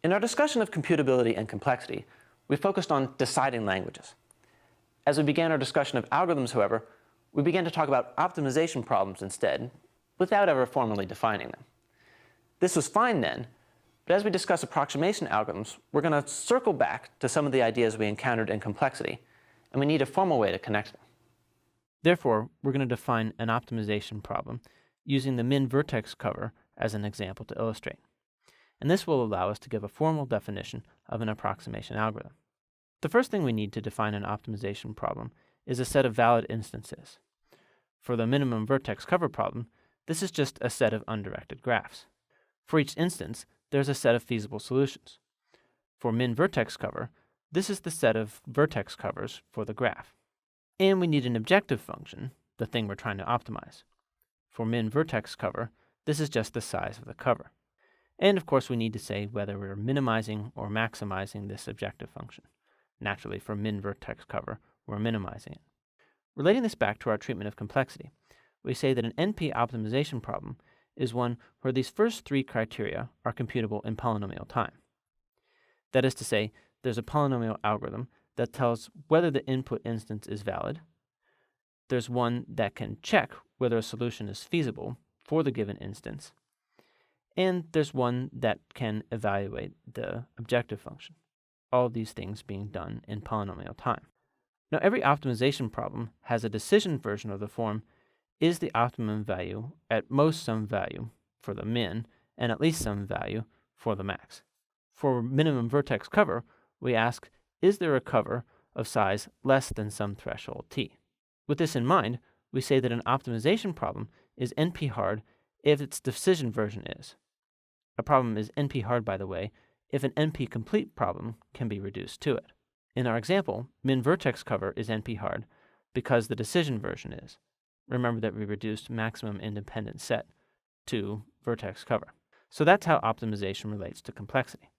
In our discussion of computability and complexity, we focused on deciding languages. As we began our discussion of algorithms, however, we began to talk about optimization problems instead, without ever formally defining them. This was fine then, but as we discuss approximation algorithms, we're going to circle back to some of the ideas we encountered in complexity, and we need a formal way to connect them. Therefore, we're going to define an optimization problem using the min-vertex cover as an example to illustrate. And this will allow us to give a formal definition of an approximation algorithm. The first thing we need to define an optimization problem is a set of valid instances. For the minimum vertex cover problem, this is just a set of undirected graphs. For each instance, there's a set of feasible solutions. For min-vertex cover, this is the set of vertex covers for the graph. And we need an objective function, the thing we're trying to optimize. For min-vertex cover, this is just the size of the cover. And of course, we need to say whether we're minimizing or maximizing this objective function. Naturally, for min-vertex cover, we're minimizing it. Relating this back to our treatment of complexity, we say that an NP optimization problem is one where these first three criteria are computable in polynomial time. That is to say, there's a polynomial algorithm that tells whether the input instance is valid. There's one that can check whether a solution is feasible for the given instance. And there's one that can evaluate the objective function. All of these things being done in polynomial time. Now, every optimization problem has a decision version of the form is the optimum value at most some value for the min and at least some value for the max. For minimum vertex cover, we ask, is there a cover of size less than some threshold t? With this in mind, we say that an optimization problem is NP-hard if its decision version is. A problem is NP-hard, by the way, if an NP-complete problem can be reduced to it. In our example, min-vertex cover is NP-hard because the decision version is. Remember that we reduced maximum independent set to vertex cover. So that's how optimization relates to complexity.